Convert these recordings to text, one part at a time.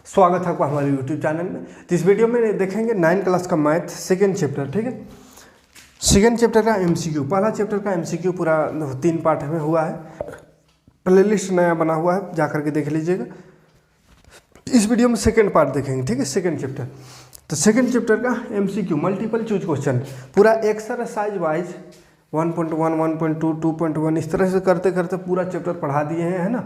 स्वागत है आपका हमारे YouTube चैनल में। तो इस वीडियो में देखेंगे 9th क्लास का मैथ सेकेंड चैप्टर, ठीक है। सेकेंड चैप्टर का MCQ, पहला चैप्टर का MCQ पूरा 3 पार्ट में हुआ है। प्लेलिस्ट नया बना हुआ है, जा करके देख लीजिएगा। इस वीडियो में सेकेंड पार्ट देखेंगे, ठीक है, सेकेंड चैप्टर। तो सेकेंड चैप्टर का MCQ मल्टीपल चूज क्वेश्चन पूरा एक्सरसाइज वाइज 1.1, 1.2, 2.1 इस तरह से करते करते पूरा चैप्टर पढ़ा दिए हैं, है ना।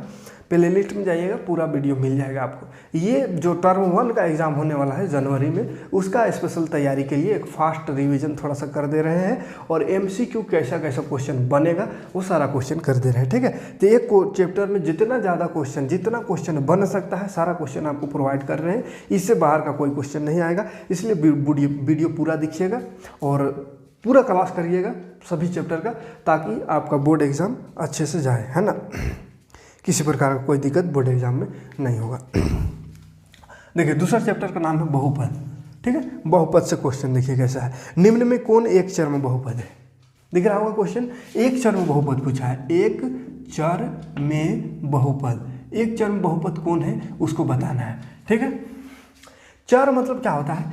प्ले लिस्ट में जाइएगा, पूरा वीडियो मिल जाएगा आपको। ये जो टर्म 1 का एग्ज़ाम होने वाला है जनवरी में, उसका स्पेशल तैयारी के लिए एक फास्ट रिवीजन थोड़ा सा कर दे रहे हैं, और MCQ कैसा कैसा क्वेश्चन बनेगा वो सारा क्वेश्चन कर दे रहे हैं, ठीक है। तो एक चैप्टर में जितना ज़्यादा क्वेश्चन, जितना क्वेश्चन बन सकता है सारा क्वेश्चन आपको प्रोवाइड कर रहे हैं। इससे बाहर का कोई क्वेश्चन नहीं आएगा, इसलिए वीडियो पूरा देखिएगा और पूरा क्लास करिएगा सभी चैप्टर का, ताकि आपका बोर्ड एग्ज़ाम अच्छे से जाए, है ना। किसी प्रकार का कोई दिक्कत बोर्ड एग्जाम में नहीं होगा। देखिए दूसरा चैप्टर का नाम है बहुपद, ठीक है। बहुपद से क्वेश्चन देखिए कैसा है। निम्न में कौन एक चर में बहुपद है? दिख रहा होगा क्वेश्चन, एक चर में बहुपद पूछा है। एक चर में बहुपद, एक चर में बहुपद कौन है उसको बताना है, ठीक है। चर मतलब क्या होता है?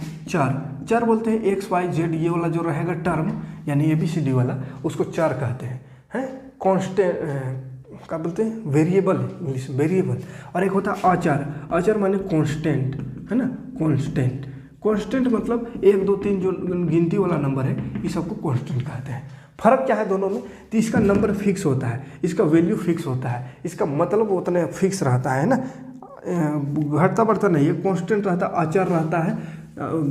चर बोलते हैं एक्स वाई जेड, ये वाला जो रहेगा टर्म यानी ABCD वाला, उसको चर कहते हैं। कॉन्स्टेंट क्या बोलते हैं? Variable, English variable. और एक होता है अचर, अचर माने कांस्टेंट, है ना। कांस्टेंट मतलब 1, 2, 3 जो गिनती वाला नंबर है, ये सबको कांस्टेंट कहते हैं। फर्क क्या है दोनों में? तो इसका नंबर फिक्स होता है, इसका वैल्यू फिक्स होता है, इसका मतलब उतना फिक्स रहता है ना, घटता बढ़ता नहीं है, कांस्टेंट रहता है, अचर रहता है,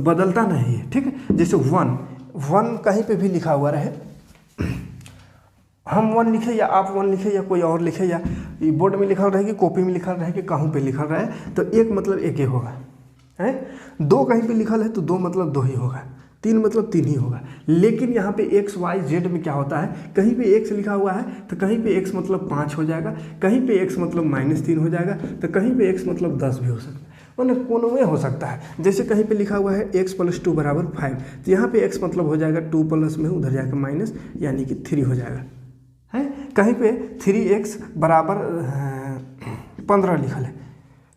बदलता नहीं है, ठीक है। जैसे 1 कहीं पे भी लिखा हुआ रहे, हम 1 लिखे या आप 1 लिखे या कोई और लिखे, या बोर्ड में लिखा रहेगी, कॉपी में लिखा रहेगी, कहूँ पे लिखा रहे, तो एक मतलब एक ही होगा, है। 2 कहीं पे लिखा है तो 2 मतलब 2 ही होगा, 3 मतलब 3 ही होगा। लेकिन यहाँ पे एक्स वाई जेड में क्या होता है, कहीं पे x लिखा हुआ है तो कहीं पे x मतलब 5 हो जाएगा, कहीं पे x मतलब -3 हो जाएगा, तो कहीं पे x मतलब 10 भी हो सकता है, मतलब कोनो में हो सकता है। जैसे कहीं पे लिखा हुआ है x + 2 = 5, तो यहाँ पे x मतलब हो जाएगा 2 प्लस में उधर जाकर माइनस, यानी कि 3 हो जाएगा, है। कहीं पे 3x = 15 लिखल है,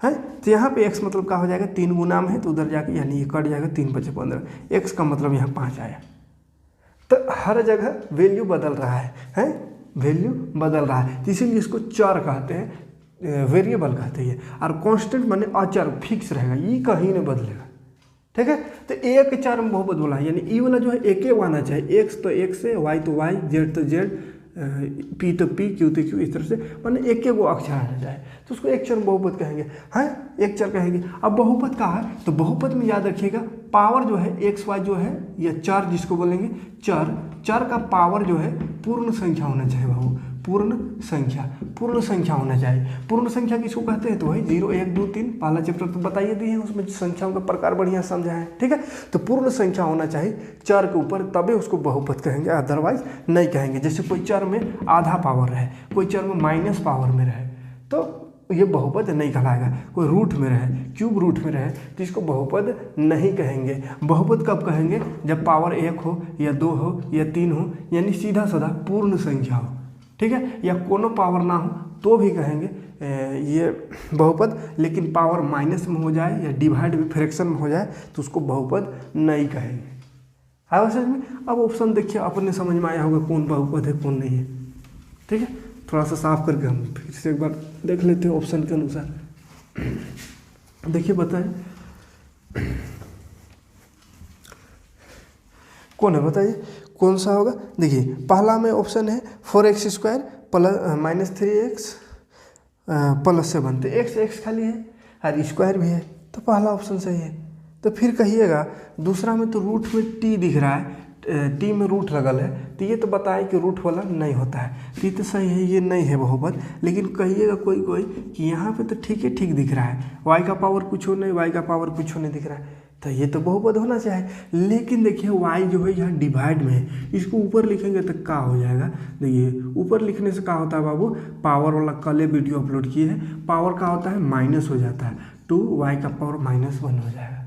तो यहाँ पे x मतलब क्या हो जाएगा, 3 गुना में है तो उधर जाके यानी ये कट जाएगा, 3 × 5 = 15, x का मतलब यहाँ 5 आया। तो हर जगह वैल्यू बदल रहा है, वैल्यू बदल रहा है, तो इसीलिए इसको चर कहते हैं, वेरिएबल कहते हैं। और कांस्टेंट माने अचर, फिक्स रहेगा, ये कहीं नहीं बदलेगा, ठीक है। तो एक चर में बहुपद बोला है, यानी ई वाला जो है एक ही आना चाहिए, x तो x से, y तो y, z तो z, P तो P, Q तो Q, इस तरह से माने एक वो अक्षर आना जाए, तो उसको एक चर बहुपद कहेंगे, हैं, एक चर कहेंगे। अब बहुपद का है तो बहुपद में याद रखिएगा, पावर जो है एक्स वाई जो है, या चर जिसको बोलेंगे चर का पावर जो है पूर्ण संख्या होना चाहिए बाबू, पूर्ण संख्या होना चाहिए। पूर्ण संख्या किसको कहते हैं? तो वही 0, 1, 2, 3 पहला चैप्टर तो बताइए दिए हैं, उसमें संख्याओं का प्रकार बढ़िया समझा है, ठीक है। तो पूर्ण संख्या होना चाहिए चर के ऊपर, तभी उसको बहुपद कहेंगे, अदरवाइज नहीं कहेंगे। जैसे कोई चर में आधा पावर रहे, कोई चर में माइनस पावर में रहे, तो ये बहुपद नहीं कहलाएगा। कोई रूट में रहे, क्यूब रूट में रहे, तो इसको बहुपद नहीं कहेंगे। बहुपद कब कहेंगे? जब पावर 1 हो या 2 हो या 3 हो, यानी सीधा साधा पूर्ण संख्या हो, ठीक है। या कोनो पावर ना हो तो भी कहेंगे ये बहुपद, लेकिन पावर माइनस में हो जाए या डिवाइड में फ्रैक्शन में हो जाए तो उसको बहुपद नहीं कहेंगे। आया समझ में? अब ऑप्शन देखिए, अपने समझ में आया होगा कौन बहुपद है कौन नहीं है, ठीक है। थोड़ा सा साफ करके हम फिर से एक बार देख लेते हैं ऑप्शन के अनुसार। देखिए बताएं कौन है, बताइए कौन सा होगा। देखिए पहला में ऑप्शन है 4x² + -3x + 7, तो x खाली है और स्क्वायर भी है, तो पहला ऑप्शन सही है। तो फिर कहिएगा दूसरा में तो रूट में t दिख रहा है, टी में रूट लगल है, तो ये तो बताएं कि रूट वाला नहीं होता है, तो ये तो सही है, ये नहीं है बहुपद। लेकिन कहिएगा कोई कि यहाँ पे तो ठीक दिख रहा है, y का पावर कुछ हो नहीं, y का पावर कुछ हो नहीं दिख रहा है, तो ये तो बहुपद होना चाहिए। लेकिन देखिए y जो है यहाँ डिवाइड में है, इसको ऊपर लिखेंगे तो क्या हो जाएगा? देखिए ऊपर लिखने से क्या होता है बाबू, पावर वाला कल वीडियो अपलोड किए हैं, पावर का होता है माइनस हो जाता है, 2y का पावर -1 हो जाएगा,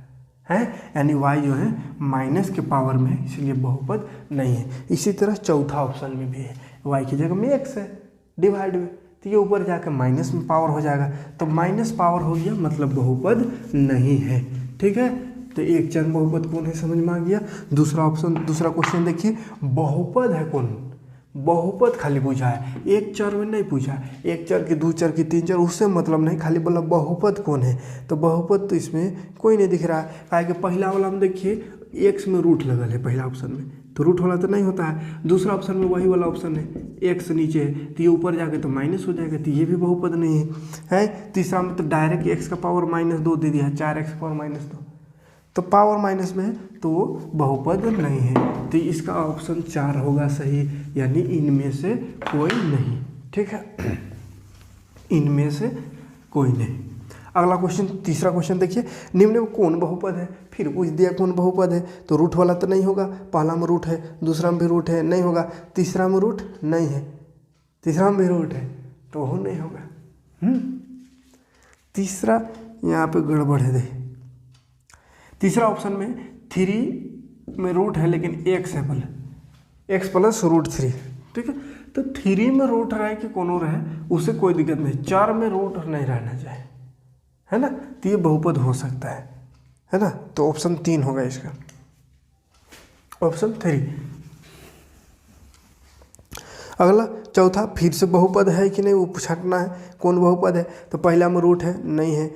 है, यानी y जो है माइनस के पावर में है, इसलिए बहुपद नहीं है। इसी तरह चौथा ऑप्शन में भी है, y की जगह में x है डिवाइड में, तो ये ऊपर जाकर माइनस में पावर हो जाएगा, तो माइनस पावर हो गया मतलब बहुपद नहीं है। ठीक है, तो एक चर बहुपद कौन है समझ में आ गया। दूसरा क्वेश्चन देखिए, बहुपद है कौन, बहुपद खाली पूछा है, एक चर में नहीं पूछा, एक चर की, दो चर की, तीन चर, उससे मतलब नहीं, खाली बोला बहुपद कौन है। तो बहुपद तो इसमें कोई नहीं दिख रहा है, काहे कि पहला वाला में देखिए एक्स में रूट लगल है पहला ऑप्शन में, तो रूट वाला तो नहीं होता है। दूसरा ऑप्शन में वही वाला ऑप्शन है, एक्स नीचे है, तो ये ऊपर जाके तो माइनस हो जाएगा, तो ये भी बहुपद नहीं है। तीसरा में तो डायरेक्ट एक्स का पावर -2 दे दिया है, 4x का पावर -2, तो पावर माइनस में है तो वो बहुपद नहीं है। तो इसका ऑप्शन 4 होगा सही, यानी इनमें से कोई नहीं। ठीक है, इनमें से कोई नहीं। अगला क्वेश्चन, तीसरा क्वेश्चन देखिए, निम्न में कौन बहुपद है, फिर पूछ दिया कौन बहुपद है, तो रूट वाला तो नहीं होगा, पहला में रूट है, दूसरा में भी रूट है, नहीं होगा, तीसरा में रूट नहीं है, तीसरा में भी रूट है, तो वो नहीं होगा। तीसरा यहाँ पे गड़बड़ है, देखिए तीसरा ऑप्शन में 3 में रूट है लेकिन एक्स है, एक्स प्लस √3। ठीक है, तो 3 में रूट रहे कि कोनो रहे उससे कोई दिक्कत नहीं, 4 में रूट नहीं रहना चाहिए, है ना, तो ये बहुपद हो सकता है ना। तो ऑप्शन 3 होगा इसका, ऑप्शन 3। अगला चौथा, फिर से बहुपद है कि नहीं वो छांटना है, कौन बहुपद है, तो पहला में रूट है, नहीं है,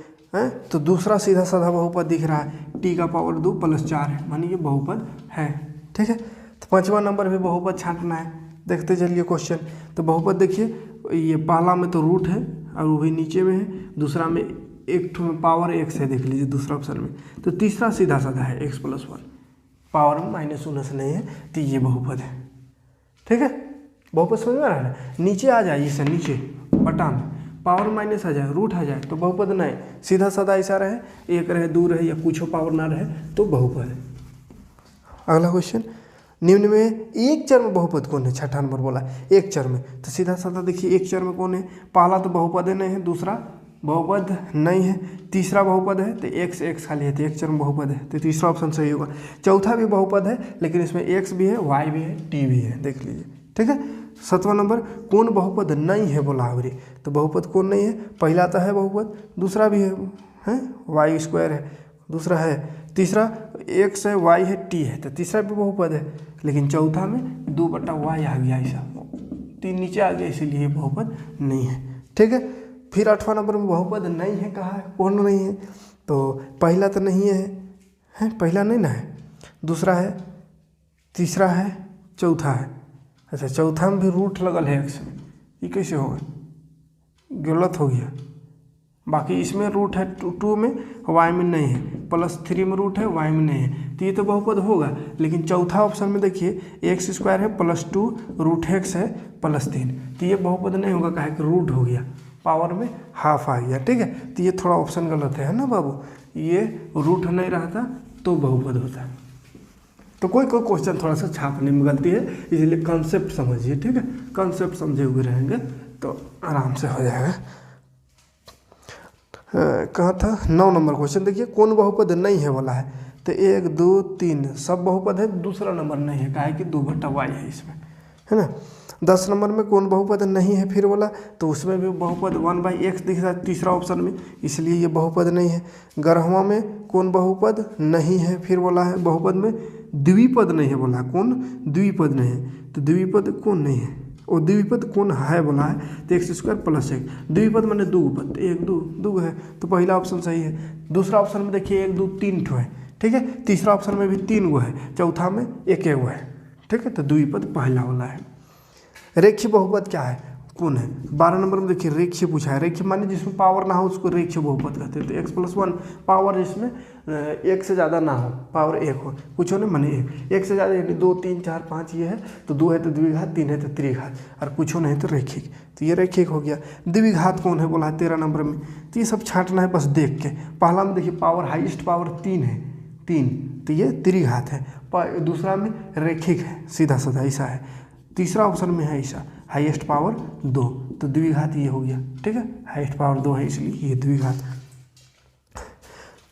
तो दूसरा सीधा साधा बहुपद दिख रहा है, t का पावर 2 + 4 है, मानिए ये बहुपद है। ठीक है, तो 5वां नंबर भी बहुपद छांटना है, देखते चलिए क्वेश्चन। तो बहुपद देखिए, ये पहला में तो रूट है और वो भी नीचे में है, दूसरा में एक में पावर x है, देख लीजिए दूसरा ऑप्शन में, तो तीसरा सीधा साधा है x + 1, पावर में -19 नहीं है, तो ये बहुपद है। ठीक है, बहुपद समझ में आ रहा है, नीचे आ जाए, इसे नीचे बटा में पावर माइनस आ जाए, रूट आ जाए तो बहुपद नहीं, सीधा साधा ऐसा रहे, एक रहे, दो रहे, या कुछ पावर ना रहे तो बहुपद है। अगला क्वेश्चन, निम्न में एक चर में बहुपद कौन है, छठा नंबर बोला एक चर में, तो सीधा साधा देखिए एक चर में कौन है, पहला तो बहुपद नहीं है, दूसरा बहुपद नहीं है, तीसरा बहुपद है, तो x खाली है, तो एक चर में बहुपद है, तो तीसरा ऑप्शन सही होगा। चौथा भी बहुपद है लेकिन इसमें x भी है, y भी है, t भी है, देख लीजिए। ठीक है, 7वां नंबर, कौन बहुपद नहीं है बोला आवरी, तो बहुपद कौन नहीं है, पहला तो है बहुपद, दूसरा भी है y² है, दूसरा है, तीसरा x है, y है, t है, तो तीसरा भी बहुपद है, लेकिन चौथा में 2/y आ गया, ऐसा 3 नीचे आ गया, इसीलिए बहुपद नहीं है। ठीक है, फिर 8वां नंबर में बहुपद नहीं है, कहा है कौन नहीं है, तो पहला तो नहीं है, पहला नहीं ना है, दूसरा है, तीसरा है, चौथा है। अच्छा, चौथा में भी रूट लगल है x में, ये कैसे होगा, गलत हो गया। बाकी इसमें रूट है 2 में, y में नहीं है, +3 में रूट है, y में नहीं है, तो ये तो बहुपद होगा। लेकिन चौथा ऑप्शन में देखिए x² है, +2 √x है, +3, तो ये बहुपद नहीं होगा, काहे कि रूट हो गया, पावर में हाफ आ गया। ठीक है, तो ये थोड़ा ऑप्शन गलत है ना बाबू, ये रूट नहीं रहता तो बहुपद होता है। तो कोई क्वेश्चन थोड़ा सा छापने में गलती है, इसलिए कॉन्सेप्ट समझिए। ठीक है, कॉन्सेप्ट समझे हुए रहेंगे तो आराम से हो जाएगा। कहाँ था, 9 नंबर क्वेश्चन देखिए, कौन बहुपद नहीं है बोला है, तो 1 2 3 सब बहुपद है, दूसरा नंबर नहीं है, काहे कि 2/y है इसमें, है ना। 10 नंबर में कौन बहुपद नहीं है फिर बोला, तो उसमें भी बहुपद 1/x दिख रहा है तीसरा ऑप्शन में, इसलिए ये बहुपद नहीं है। 11वां में कौन बहुपद नहीं है फिर बोला है, बहुपद में द्विपद नहीं है बोला, कौन द्विपद नहीं है, तो द्विपद कौन नहीं है, और द्विपद कौन है बोला है, तो x² + 1, द्विपद माने दो पद, 1 2 2 है, तो पहला ऑप्शन सही है। दूसरा ऑप्शन में देखिए 1 2 3 ठो है, ठीक है, तीसरा ऑप्शन में भी 3 गो है, चौथा में 1 गो है। ठीक है, तो द्विपद पहला वाला है। रेखीय बहुपद क्या है, कौन है, 12 नंबर में देखिए रेखीय पूछा है, रेखीय माने जिसमें पावर ना हो उसको रेखीय बहुपद कहते हैं। तो x + 1 पावर जिसमें 1 से ज़्यादा ना हो, पावर 1 हो, कुछ हो ना माने 1 से ज़्यादा, यानी 2 3 4 5 ये है, तो 2 है तो द्विघात, 3 है तो त्रिघात, और कुछ हो नहीं तो रैखिक, तो ये रैखिक हो गया। द्विघात कौन है बोला है 13 नंबर में, तो ये सब छांटना है बस देख के। पहला में देखिए पावर हाईएस्ट पावर 3 है, 3, तो ये त्रिघात है। दूसरा में रैखिक है, सीधा साधा ऐसा है। तीसरा ऑप्शन में है ऐसा हाईएस्ट पावर 2, तो द्विघात ये हो गया। ठीक है, हाईएस्ट पावर 2 है इसलिए ये द्विघात।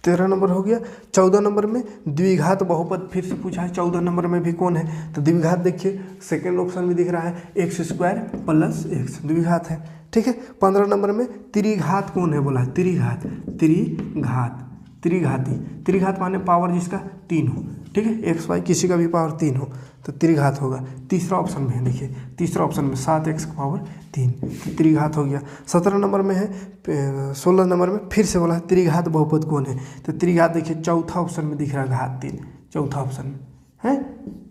13 नंबर हो गया। 14 नंबर में द्विघात बहुपद फिर से पूछा है, 14 नंबर में भी कौन है, तो द्विघात देखिए सेकेंड ऑप्शन में दिख रहा है x² + x, द्विघात है। ठीक है। 15 नंबर में त्रिघात कौन है बोला है, त्रिघात, त्रिघात, त्रिघाती, त्रिघात माने पावर जिसका 3 हो, ठीक है, एक्स वाई किसी का भी पावर 3 हो तो त्रिघात होगा। तीसरा ऑप्शन में है, देखिए तीसरा ऑप्शन में 7x का पावर 3 तो त्रिघात हो गया। 17 नंबर में है, 16 नंबर में फिर से बोला है त्रिघात बहुपद कौन है, तो त्रिघात देखिए चौथा ऑप्शन में दिख रहा है घात 3, चौथा ऑप्शन में है।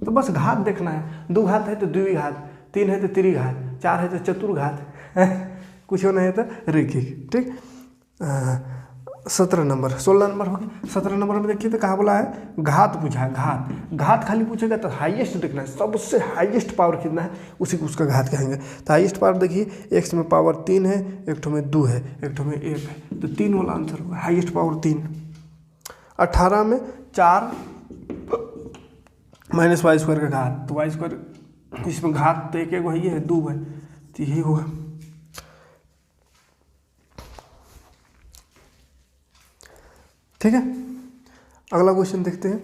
तो बस घात देखना है, 2 घात है तो द्विघात, 3 है तो त्रिघात, 4 है तो चतुर्घात, कुछ नहीं है तो रैखिक, ठीक। 17 नंबर, 16 नंबर हो गया। 17 नंबर में देखिए तो कहाँ बोला है घात पूछा है, घात, घात खाली पूछेगा तो हाईएस्ट देखना है, सबसे हाईएस्ट पावर कितना है उसी को उसका घात कहेंगे। तो हाईएस्ट पावर देखिए एक्स में पावर 3 है, एक ठो में 2 है, एक ठो में 1 है, तो 3 वाला आंसर होगा, हाईएस्ट पावर 3। 18 में 4 माइनस वाई स्क्वायर का घात, तो वाई स्क्वायर इसमें घात तो एक वही है, 2 है, तो यही होगा। ठीक है, अगला क्वेश्चन देखते हैं।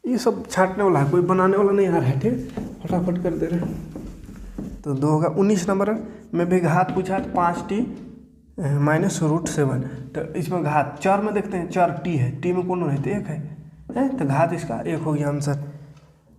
ये सब छांटने वाला है, कोई बनाने वाला नहीं आ रहा है, ठीक, फटाफट कर दे रहे हैं। तो 2 होगा। 19 नंबर में भी घात पूछा है, 5t माइनस रूट 7, तो इसमें घात चर में देखते हैं, चर t है, t में कौन है तो 1 है, तो घात इसका 1 हो गया आंसर।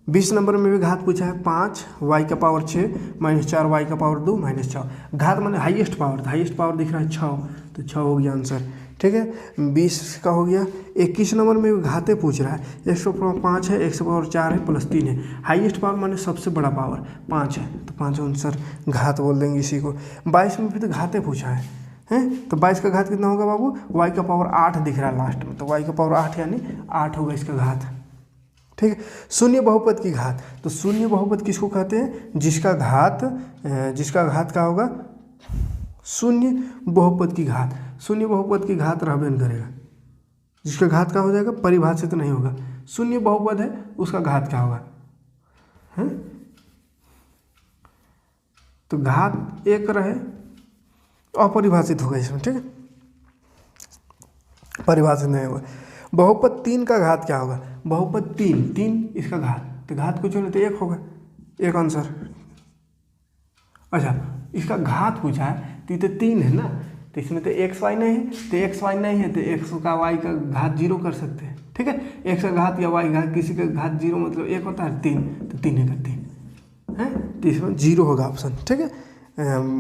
20 नंबर में भी घात पूछा है, 5 y का पावर 6 माइनस 4 y का पावर 2 माइनस 6, घात माने हाईएस्ट पावर, तो हाईएस्ट पावर दिख रहा है 6, तो 6 हो गया आंसर, ठीक है। 20 का हो गया। 21 नंबर में भी घाते पूछ रहा है, 105 है, 104 है, प्लस 3 है, हाईएस्ट पावर माने सबसे बड़ा पावर 5 है, तो 5 आंसर घात बोल देंगे इसी को। 22 में भी तो घाते पूछा है, तो 22 का घात कितना होगा बाबू, y का पावर 8 दिख रहा है लास्ट में, तो y का पावर 8 यानी 8 होगा इसका घात, ठीक है। शून्य बहुपद की घात, तो शून्य बहुपद किसको कहते हैं, जिसका घात का होगा शून्य बहुपद की घात, शून्य बहुपद की घात रहबे नहीं करेगा, जिसका घात का हो जाएगा परिभाषित नहीं होगा, शून्य बहुपद है उसका घात क्या होगा, है? तो घात 1 रहे अपरिभाषित होगा इसमें, ठीक है, परिभाषित नहीं होगा। बहुपद 3 का घात क्या होगा, बहुपद 3 इसका घात, तो घात कुछ नहीं तो 1 होगा, 1 आंसर। अच्छा, इसका घात पूछा है तो ये तो 3 है ना, तो इसमें तो एक्स वाई नहीं है, तो एक्स वाई नहीं है तो एक्स का वाई का घात 0 कर सकते हैं, ठीक है। एक्स का घात या वाई घात किसी का घात 0 मतलब 1 होता है, 3 तो 3 है, 3 है, तो इसमें 0 होगा ऑप्शन, ठीक है।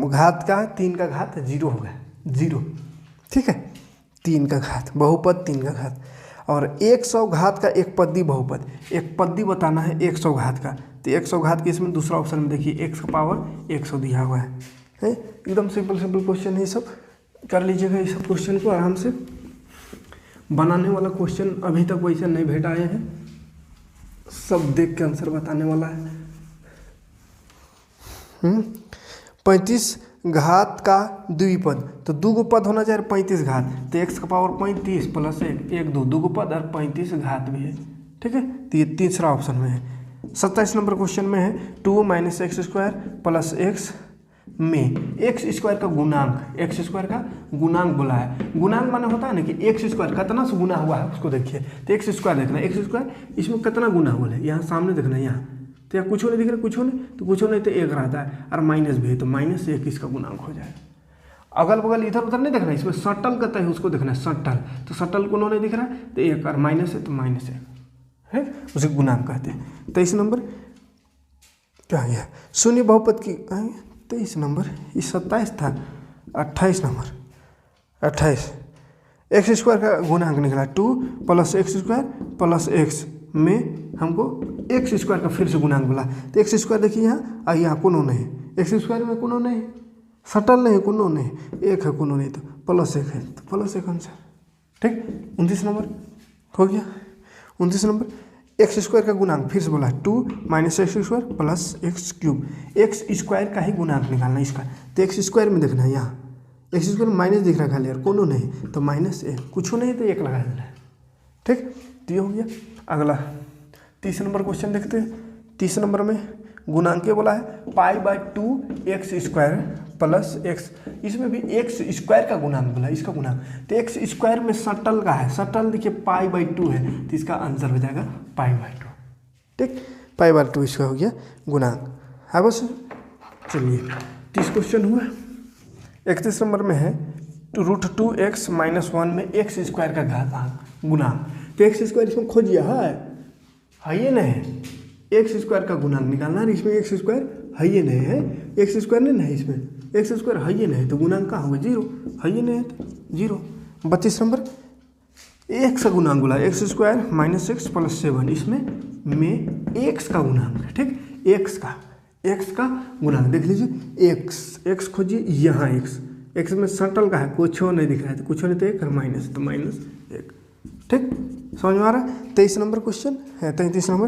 घात का 3 का घात 0 होगा, 0, ठीक है, 3 का घात, बहुपद 3 का घात। और 100 घात का एक पद्दी बहुपद, एक पद्दी बताना है 100 घात का, तो 100 घात के इसमें दूसरा ऑप्शन में देखिए x का पावर 100 दिया हुआ है, एकदम सिंपल क्वेश्चन है, ये सब कर लीजिएगा, ये सब क्वेश्चन को आराम से। बनाने वाला क्वेश्चन अभी तक वैसे नहीं भेट आए हैं, सब देख के आंसर बताने वाला है। 35 घात का द्विपद, तो 2 गो पद होना चाहिए, 35 घात, तो x का पावर 35 प्लस 1 2 गो पद और 35 घात भी है, ठीक है, तो ये तीसरा ऑप्शन में है। 27 नंबर क्वेश्चन में है 2 minus x square plus x में एक्स स्क्वायर का गुणांक, एक्स स्क्वायर का गुणांक बोला है। गुणांक माने होता है ना कि एक्स स्क्वायर कितना से गुना हुआ है उसको देखिए, तो एक्स स्क्वायर देखना, एक्स स्क्वायर इसमें कितना गुना हुआ है, यहाँ सामने देखना है, यहाँ तो यहाँ कुछ नहीं दिख रहा, कुछ नहीं तो कुछ नहीं तो 1 रहता है, और माइनस भी है तो -1 इसका गुणांक हो जाएगा। अगल बगल इधर उधर नहीं देखना, इसमें सटल कहता है उसको देखना है, सटल, तो सटल को नहीं दिख रहा है तो 1 और माइनस है तो -1 है, उसे गुणांक कहते हैं। 23 नंबर क्या है, शून्य बहुपद की 23 नंबर, ये 27 था, 28 नंबर, 28 एक्स स्क्वायर का गुणांक निकला 2 plus x square plus x में हमको एक्स स्क्वायर का फिर से गुणांक बोला, तो एक्स स्क्वायर देखिए यहाँ और यहाँ कोनो नहीं, एक्स स्क्वायर में कोनो नहीं, सटल नहीं, कोनो नहीं, 1 है, कोनो नहीं तो +1 है, तो +1 आंसर, ठीक। 29 नंबर हो गया। 29 नंबर एक्स स्क्वायर का गुणांक फिर से बोला 2 minus x square plus x cube, x square का ही गुणांक निकालना इसका, तो एक्स स्क्वायर में देखना है, यहाँ एक्स स्क्वायर माइनस दिख रहा है खाली यार, कोनो नहीं तो -1, कुछ नहीं तो 1 लगा देना है, ठीक, तो ये हो गया। अगला 30 नंबर क्वेश्चन देखते हैं। 30 नंबर में गुणांक बोला है π/2 एक्स स्क्वायर प्लस एक्स, इसमें भी एक्स स्क्वायर का गुणांक बोला, इसका गुणांक, तो एक्स स्क्वायर में सटल का है, सटल देखिए π/2 है, तो इसका आंसर हो जाएगा π/2, ठीक, π/2 इसका हो गया गुणांक है बस। चलिए 30 क्वेश्चन हुआ, 31 नंबर में है √2x - 1 में x स्क्वायर का घातांक गुणांक। तो एक्स स्क्वायर इसमें खोजिए, है ये नहीं, एक्स स्क्वायर का गुणांक निकालना है। इसमें एक्स स्क्वायर है ये नहीं है, एक्स स्क्वायर नहीं है, इसमें एक्स स्क्वायर है ये नहीं, तो गुणांक कहाँ होगा 0, है ये नहीं है तो 0। 32 नंबर एक्स का गुणांक बोला, एक्स स्क्वायर -6 + 7, इसमें में एक्स का गुणांक है, ठीक, एक्स का गुणांक देख लीजिए, एक्स खोजिए, यहाँ एक्स में सटल का है, कुछ नहीं दिख रहा है, तो कुछ नहीं तो एक और माइनस, तो -1, ठीक, समझ में आ रहा है। 23 नंबर क्वेश्चन है, 33 नंबर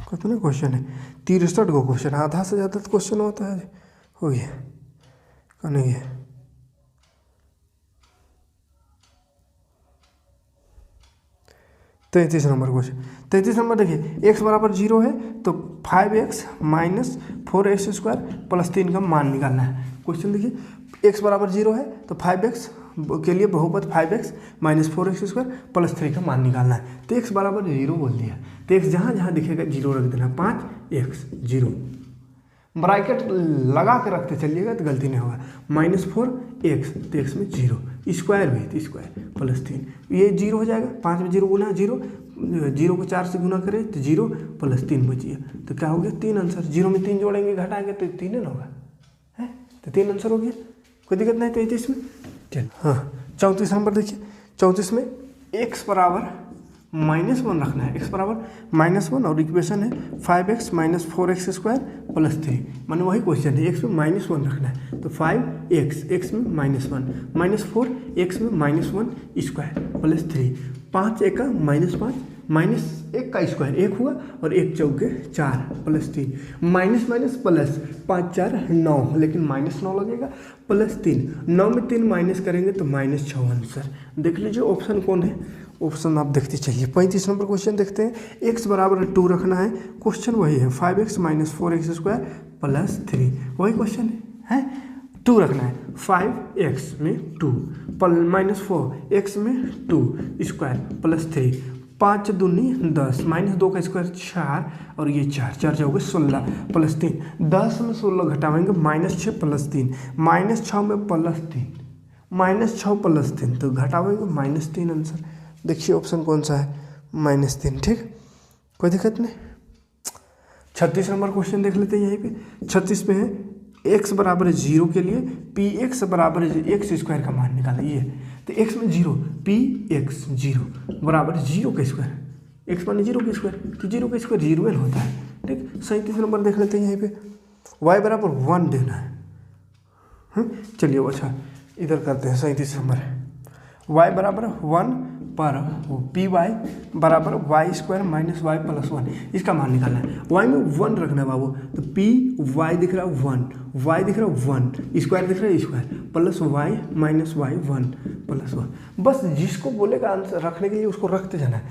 कितना क्वेश्चन है, 63 को क्वेश्चन, आधा से ज़्यादा क्वेश्चन होता है, हो गया नहीं है। 33 नंबर क्वेश्चन, 33 नंबर देखिए, x बराबर 0 है तो 5x - 4x² + 3 का मान निकालना है। क्वेश्चन देखिए, x बराबर 0 है तो 5x के लिए बहुपद 5x - 4x² + 3 का मान निकालना है। तो x बराबर 0 बोल दिया, तो x जहाँ जहाँ दिखेगा 0 रख देना, 5x 0, ब्रैकेट लगा के रखते चलिएगा तो गलती नहीं होगा, -4x, तो x में 0, स्क्वायर भी तो स्क्वायर +3, ये 0 हो जाएगा, 5 में 0 गुना 0, 0 को 4 से गुना करें तो 0 + 3 बचिए, तो क्या हो गया 3 आंसर। 0 में 3 जोड़ेंगे घटाएंगे तो 3 ना होगा, है तो 3 आंसर हो गया, कोई दिक्कत नहीं। 33 में चल, हाँ 34 नंबर देखिए, 34 में x बराबर -1 रखना है, x बराबर -1 और इक्वेशन है 5x - 4x² + 3, माने वही क्वेश्चन है, x में -1 रखना है, तो 5x, x में -1 - 4 x में -1 स्क्वायर + 3, 5 × 5 -1 का स्क्वायर 1 हुआ और 1 चौके 4 + 3, माइनस प्लस 5 4 9, लेकिन -9 लगेगा +3, 9 में 3 माइनस करेंगे तो -6 आंसर। देख लीजिए ऑप्शन कौन है, ऑप्शन आप देखते चलिए। 35 नंबर क्वेश्चन देखते हैं, x बराबर 2 रखना है, क्वेश्चन वही है 5x - 4x² + 3, वही क्वेश्चन है 2 रखना है, 5x में 2 -4 x में 2 स्क्वायर + 3, 5 दूनी 10, -2 का स्क्वायर 4 और ये 4 4 जाओगे 16 + 3, 10 में 16 घटाएंगे -6 + 3, -6 में +3, -6 + 3 तो घटाएंगे -3 आंसर। देखिए ऑप्शन कौन सा है, -3, ठीक, कोई दिक्कत नहीं। 36 नंबर क्वेश्चन देख लेते हैं, यहीं पे 36 पे है, x बराबर 0 के लिए px बराबर x² का मान निकाला, ये तो x में 0, px 0 बराबर 0 का स्क्वायर, x माने 0 का स्क्वायर, तो 0 का स्क्वायर 0 होता है, ठीक। 37 नंबर देख लेते हैं, यहीं पे y बराबर 1 देना है, चलिए अच्छा इधर करते हैं। 37 नंबर y बराबर 1 पर पी वाई बराबर y² - y + 1, इसका मान निकालना है। y में 1 रखना है बाबू, तो पी वाई दिख रहा है 1, y दिख रहा है 1, स्क्वायर दिख रहा है स्क्वायर, + y - y 1 + 1, बस जिसको बोलेगा आंसर रखने के लिए उसको रखते जाना है।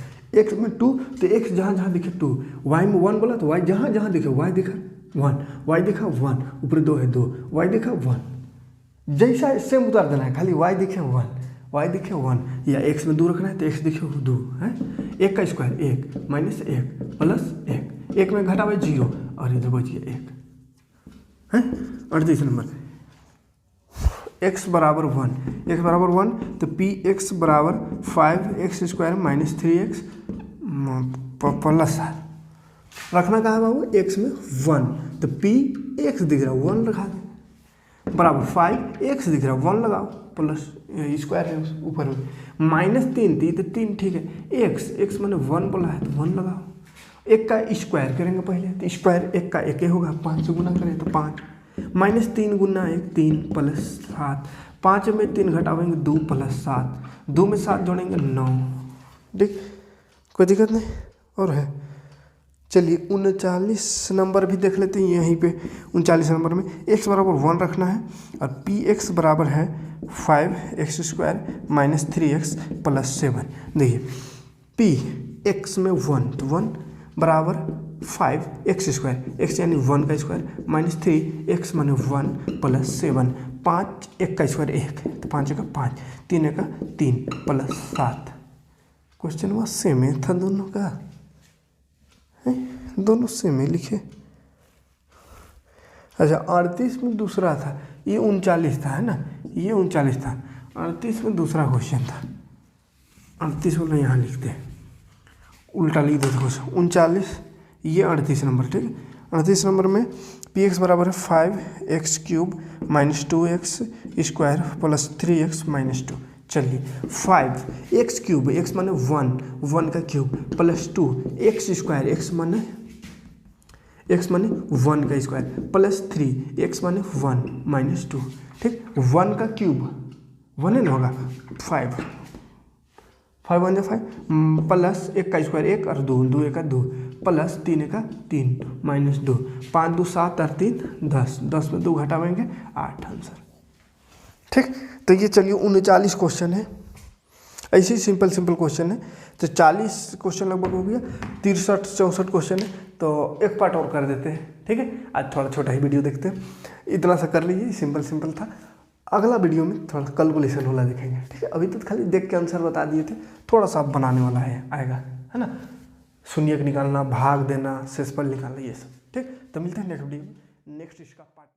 x में 2 तो x जहाँ जहाँ दिखे 2, y में 1 बोला तो y जहाँ जहाँ दिखे y दिखा 1, y दिखा 1, ऊपर 2 है 2, y दिखा 1, जैसा सेम उतार देना है, खाली y दिखे 1, y दिखे 1, या x में 2 रखना है तो x दिखे 2 है, 1 का स्क्वायर 1 - 1 + 1, 1 में घटावे 0 और इधर बचिए 1 है। 38 नंबर x बराबर 1 तो px बराबर 5x² - 3x + 7 रखना कहा है बाबू, x में 1 तो px दिख रहा है 1 रखा दे, बराबर 5x दिख रहा है 1 लगाओ, प्लस स्क्वायर है ऊपर में, -3 थी तो 3, ठीक है, x मैंने 1 बोला है तो 1 लगाओ, 1 का स्क्वायर करेंगे पहले, तो स्क्वायर 1 का 1 होगा, 5 से गुना करें तो 5, -3 गुना 1 3 + 7, 5 में 3 घटावेंगे 2 + 7, 2 में 7 जोड़ेंगे 9, ठीक, कोई दिक्कत नहीं। और है चलिए 39 नंबर भी देख लेते हैं, यहीं पे 39 नंबर में x बराबर 1 रखना है और px बराबर है 5x² - 3x + 7। देखिए p x में 1 तो 1 बराबर 5x², x यानी 1 का स्क्वायर - 3x माने 1 + 7, 5 1 का स्क्वायर 1 तो 5 का 5, 3 का 3 + 7। क्वेश्चन वह सेम है था दोनों का, दोनों सेम है लिखे। अच्छा 38 में दूसरा था, ये 39 था, है ना, ये 39 था। 38 में दूसरा क्वेश्चन था, 38 को यहाँ लिखते हैं, उल्टा लिख देते क्वेश्चन। 39 ये 38 नंबर, ठीक है। 38 नंबर में पी एक्स बराबर है 5x³ minus 2x² plus 3x minus 2। चलिए 5x³ x माने 1 का क्यूब प्लस 2x², x माने 1 का स्क्वायर प्लस 3x माने 1 माइनस 2, ठीक। 1 का क्यूब 1 है ना, होगा 5 1 जा 5 प्लस 1 का स्क्वायर 1 और 2 1 का 2 प्लस 3 1 का 3 माइनस 2, 5 2 7 और 3 10, 10 में 2 घटाएंगे 8 आंसर, ठीक। तो ये चलिए 39 क्वेश्चन है, ऐसे ही सिंपल क्वेश्चन है। तो 40 क्वेश्चन लगभग हो गया, 63 64 क्वेश्चन है, तो एक पार्ट और कर देते हैं, ठीक है। आज थोड़ा छोटा ही वीडियो देखते हैं, इतना सा कर लीजिए, सिंपल था। अगला वीडियो में थोड़ा कैलकुलेशन वाला देखेंगे, ठीक है। अभी तो खाली देख के आंसर बता दिए थे, थोड़ा सा बनाने वाला है, आएगा, है ना, शून्यक निकालना, भाग देना, शेषफल निकालना, ये सब, ठीक। तो मिलते हैं नेक्स्ट वीडियो में, नेक्स्ट इसका पार्ट।